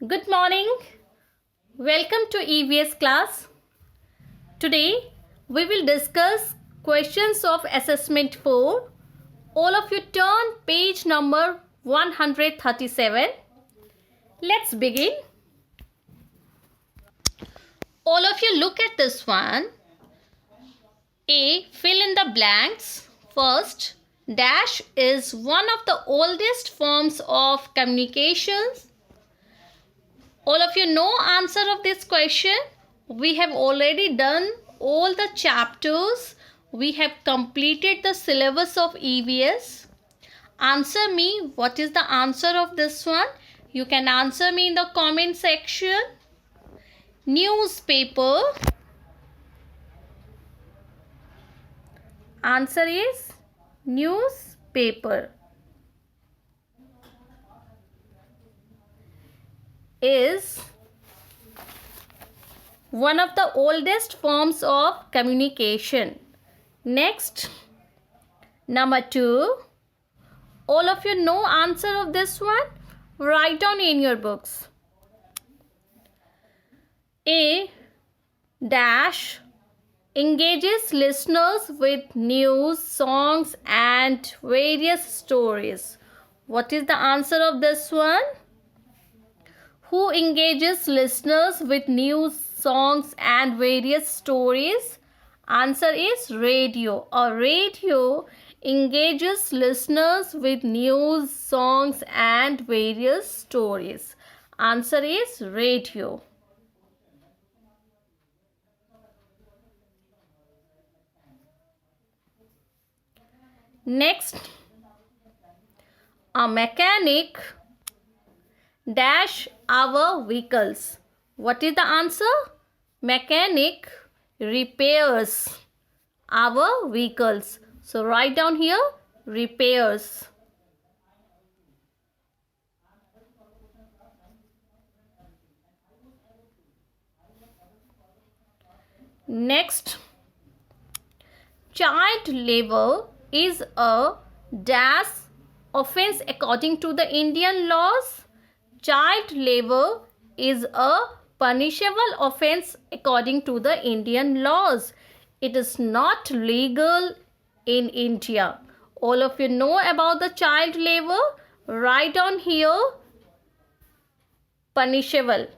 Good morning. Welcome to EVS class. Today we will discuss questions of assessment 4. All of you turn page number 137. Let's begin. All of you look at this one. A. Fill in the blanks. First, dash is one of the oldest forms of communications. All of you know answer of this question. We have already done all the chapters. We have completed the syllabus of EVS. Answer me, what is the answer of this one? You can answer me in the comment section. Newspaper. Answer is newspaper. Is one of the oldest forms of communication. Next, number 2. All of you know answer of this one. Write down in your books. A dash engages listeners with news, songs and various stories. What is the answer of this one? Who engages listeners with news, songs and various stories? Answer is radio. A radio engages listeners with news, songs and various stories. Answer is radio. Next, a mechanic dash our vehicles. What is the answer? Mechanic repairs our vehicles. So write down here repairs. Next, child labor is a dash offense according to the Indian laws. Child labor is a punishable offense according to the Indian laws. It is not legal in India. All of you know about the child labor. Write down here punishable.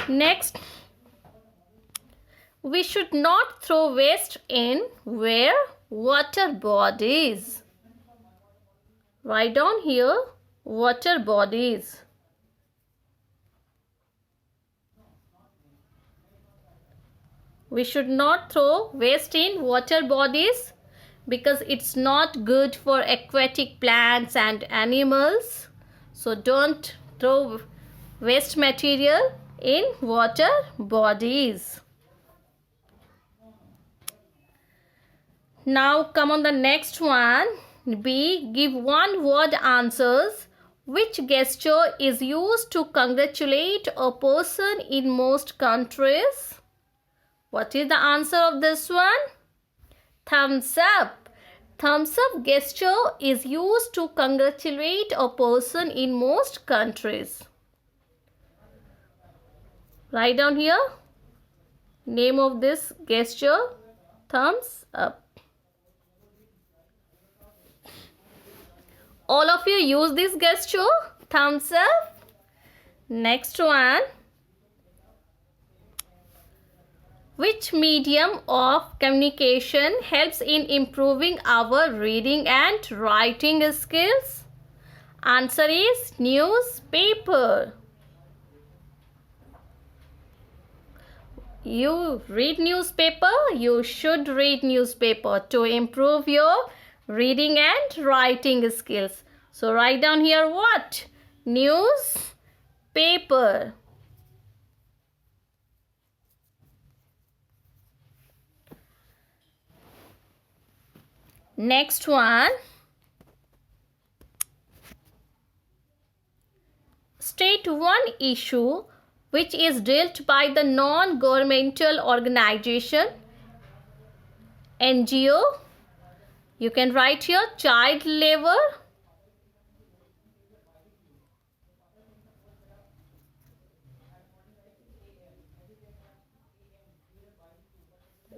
Next, we should not throw waste in where? Water bodies. Write down here water bodies. We should not throw waste in water bodies because it's not good for aquatic plants and animals. So don't throw waste material in water bodies. Now come on the next one. B. Give one word answers. Which gesture is used to congratulate a person in most countries? What is the answer of this one? Thumbs up. Thumbs up gesture is used to congratulate a person in most countries. Write down here name of this gesture, thumbs up. All of you use this gesture, thumbs up. Next one. Which medium of communication helps in improving our reading and writing skills? Answer is newspaper. You read newspaper, you should read newspaper to improve your reading and writing skills. So write down here what? Newspaper. Next one. State one issue which is dealt by the non-governmental organization, NGO. You can write here child labor.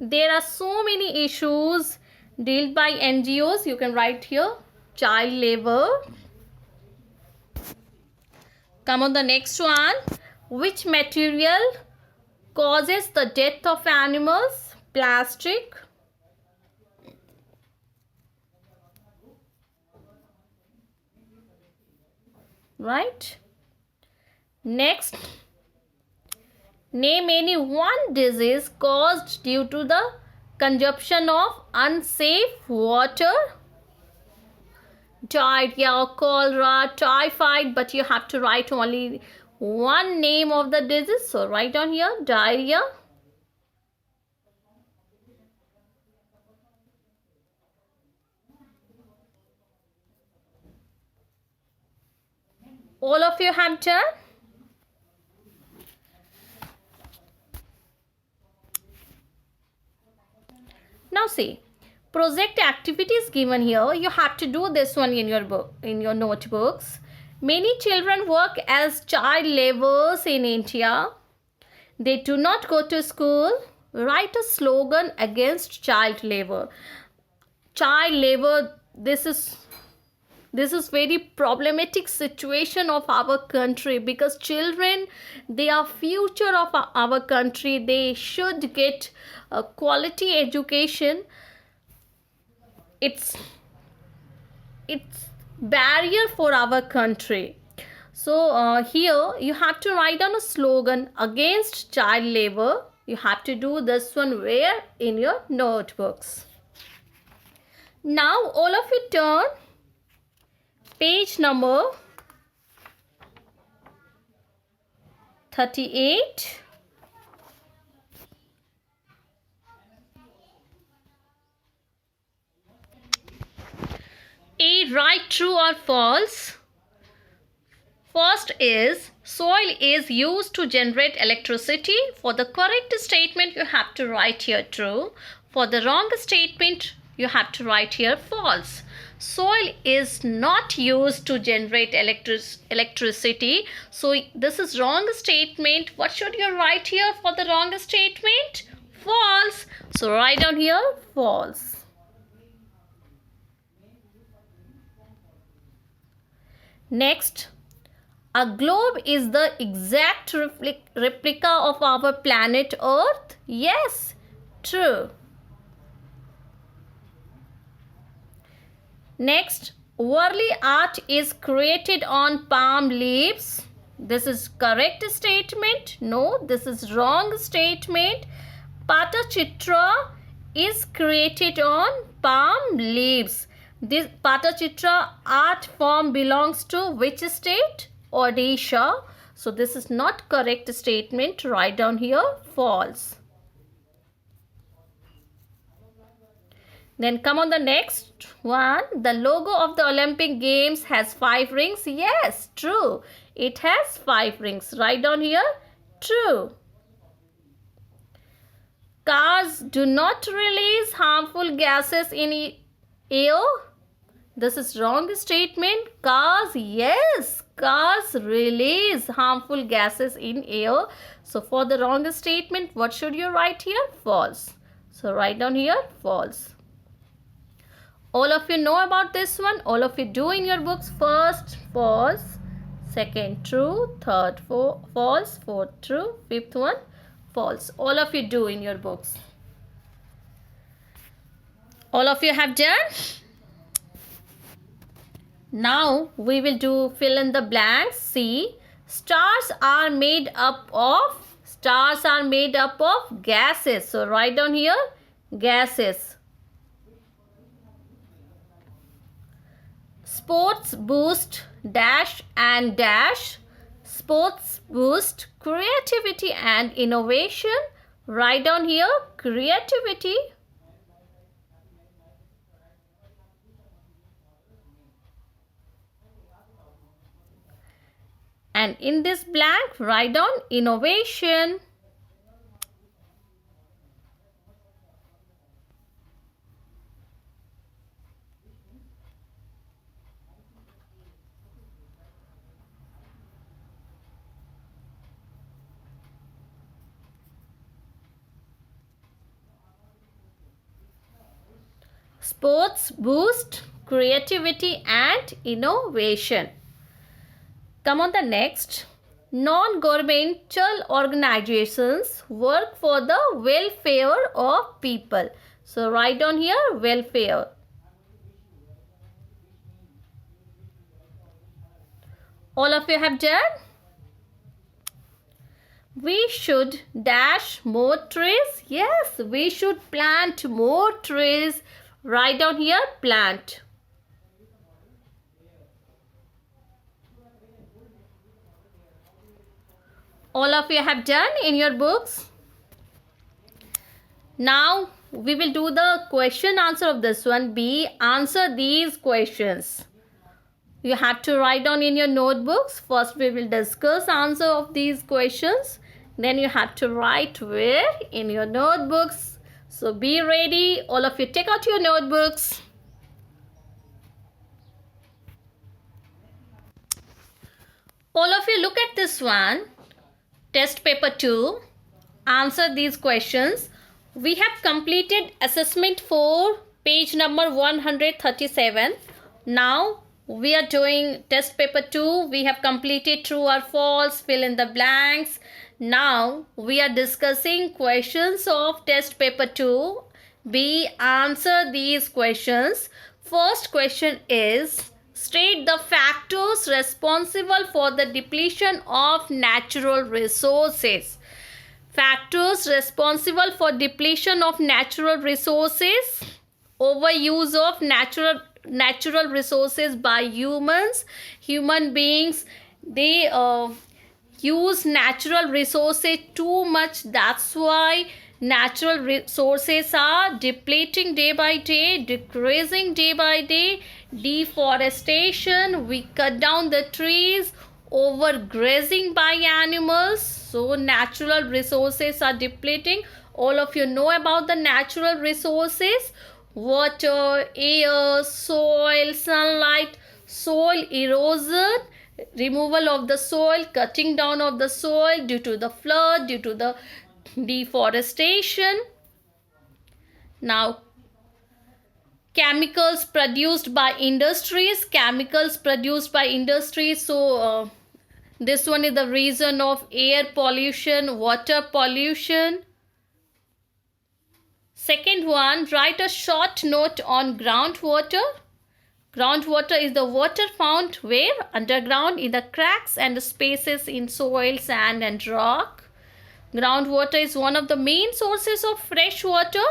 There are so many issues dealt by NGOs. You can write here child labor. Come on the next one. Which material causes the death of animals? Plastic. Right. Next. Name any one disease caused due to the consumption of unsafe water. Diarrhea, cholera, typhoid, but you have to write only one name of the disease. So write down here diarrhea. All of you have done. Now see, project activities given here. You have to do this one in your book, in your notebooks. Many children work as child laborers in India. They do not go to school. Write a slogan against child labor. Child labor, this is very problematic situation of our country, because children, they are future of our country. They should get a quality education. It's barrier for our country. So here you have to write down a slogan against child labor. You have to do this one where? In your notebooks. Now all of you turn page number 38. A, write true or false. First is soil is used to generate electricity. For the correct statement, you have to write here true. For the wrong statement, you have to write here false. Soil is not used to generate electricity. So this is wrong statement. What should you write here for the wrong statement? False. So write down here false. Next, a globe is the exact replica of our planet Earth. Yes, true. Next, worldly art is created on palm leaves. This is correct statement. No, this is wrong statement. Patachitra is created on palm leaves. This Patachitra art form belongs to which state? Odisha. So this is not correct statement. Write down here false. Then come on the next one. The logo of the Olympic Games has 5 rings. Yes, true. It has 5 rings. Write down here true. Cars do not release harmful gases in air. This is wrong statement. Cars, yes, cars release harmful gases in air. So for the wrong statement, what should you write here? False. So write down here false. All of you know about this one. All of you do in your books. First, false. Second, true. Third, false. Fourth, true. Fifth one, false. All of you do in your books. All of you have done? Now we will do fill in the blanks. See, stars are made up of gases. So write down here gases. Sports boost dash and dash. Sports boost creativity and innovation. Write down here creativity. and in this blank write down innovation. Sports boost creativity and innovation. Come on the next. Non-governmental organizations work for the welfare of people. So write down here welfare. All of you have done? We should dash more trees. Yes, we should plant more trees. Write down here plant. All of you have done in your books. Now we will do the question answer of this one. B. Answer these questions. You have to write down in your notebooks. First we will discuss answer of these questions. Then you have to write where in your notebooks. So be ready. All of you take out your notebooks. All of you look at this one. Test paper 2. Answer these questions. We have completed assessment 4, page number 137. Now we are doing test paper 2. We have completed true or false, fill in the blanks. Now we are discussing questions of test paper 2. B. Answer these questions. First question is, state the factors responsible for the depletion of natural resources. Factors responsible for depletion of natural resources. Overuse of natural resources by humans. Human beings, they use natural resources too much. That's why natural resources are depleting day by day, decreasing day by day. Deforestation, we cut down the trees. Overgrazing by animals, so natural resources are depleting. All of you know about the natural resources: water, air, soil, sunlight, soil erosion, removal of the soil, cutting down of the soil due to the flood, due to the deforestation. Now chemicals produced by industries. So this one is the reason of air pollution, water pollution. Second one, write a short note on groundwater. Groundwater is the water found where? Underground, in the cracks and spaces in soil, sand and rock. Groundwater is one of the main sources of fresh water.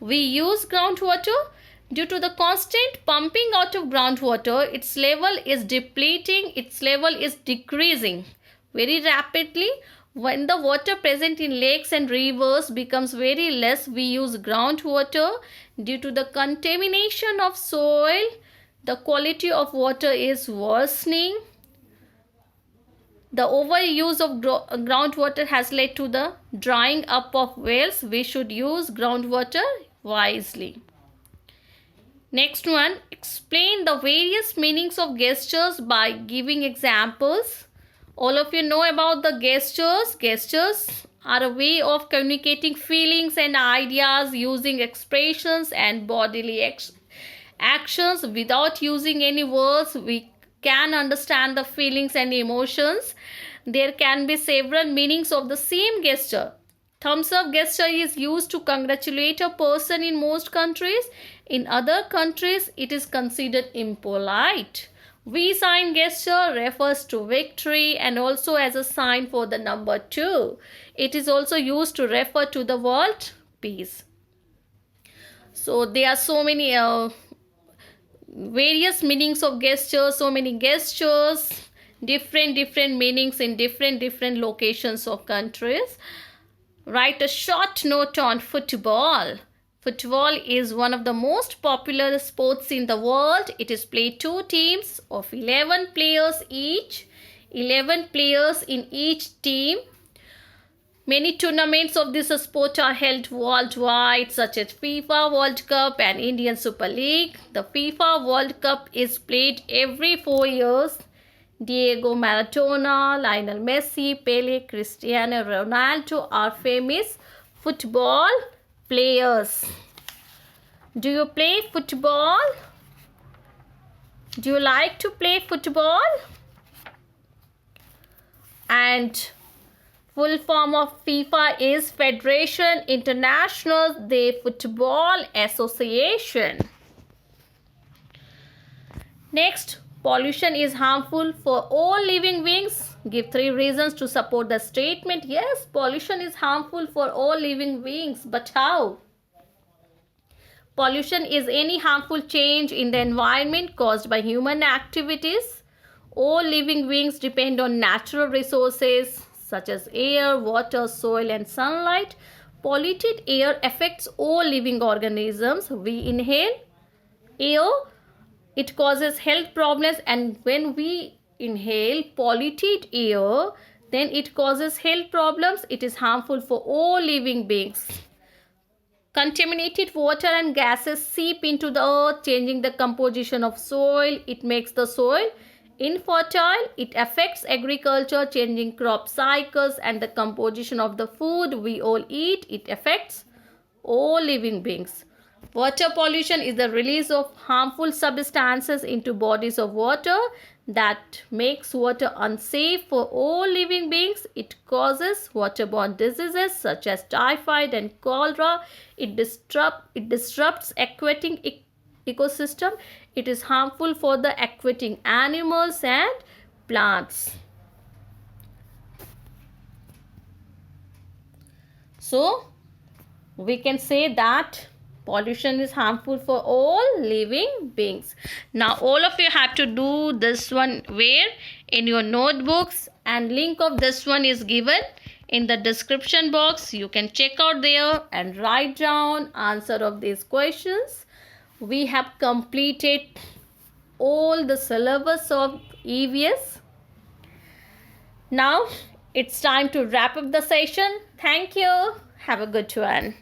We use groundwater. Due to the constant pumping out of groundwater, its level is depleting, its level is decreasing very rapidly. When the water present in lakes and rivers becomes very less, we use groundwater. Due to the contamination of soil, the quality of water is worsening. The overuse of groundwater has led to the drying up of wells. We should use groundwater wisely. Next one, explain the various meanings of gestures by giving examples. All of you know about the gestures. Gestures are a way of communicating feelings and ideas using expressions and bodily actions. Without using any words, we can understand the feelings and emotions. There can be several meanings of the same gesture. Thumbs up gesture is used to congratulate a person in most countries. In other countries, it is considered impolite. V sign gesture refers to victory and also as a sign for the number 2. It is also used to refer to the world peace. So there are so many various meanings of gestures, so many gestures, different meanings in different locations of countries. Write a short note on football. Football is one of the most popular sports in the world. It is played 2 teams of 11 players each. 11 players in each team. Many tournaments of this sport are held worldwide, such as FIFA World Cup and Indian Super League. The FIFA World Cup is played every 4 years. Diego Maradona, Lionel Messi, Pele, Cristiano Ronaldo are famous football players. Do you play football? Do you like to play football? And full form of FIFA is Federation International de Football Association. Next, pollution is harmful for all living beings. Give 3 reasons to support the statement. Yes, pollution is harmful for all living beings, but how? Pollution is any harmful change in the environment caused by human activities. All living beings depend on natural resources such as air, water, soil, and sunlight. Polluted air affects all living organisms. We inhale air, it causes health problems, and when we inhale polluted air, then it causes health problems. It is harmful for all living beings. Contaminated water and gases seep into the earth, changing the composition of soil. It makes the soil infertile. It affects agriculture, changing crop cycles and the composition of the food we all eat. It affects all living beings. Water pollution is the release of harmful substances into bodies of water that makes water unsafe for all living beings. It causes waterborne diseases such as typhoid and cholera. It disrupts aquatic ecosystem. It is harmful for the aquatic animals and plants. So, we can say that pollution is harmful for all living beings. Now, all of you have to do this one where? In your notebooks, and link of this one is given in the description box. You can check out there and write down answer of these questions. We have completed all the syllabus of EVS. Now, it's time to wrap up the session. Thank you. Have a good one.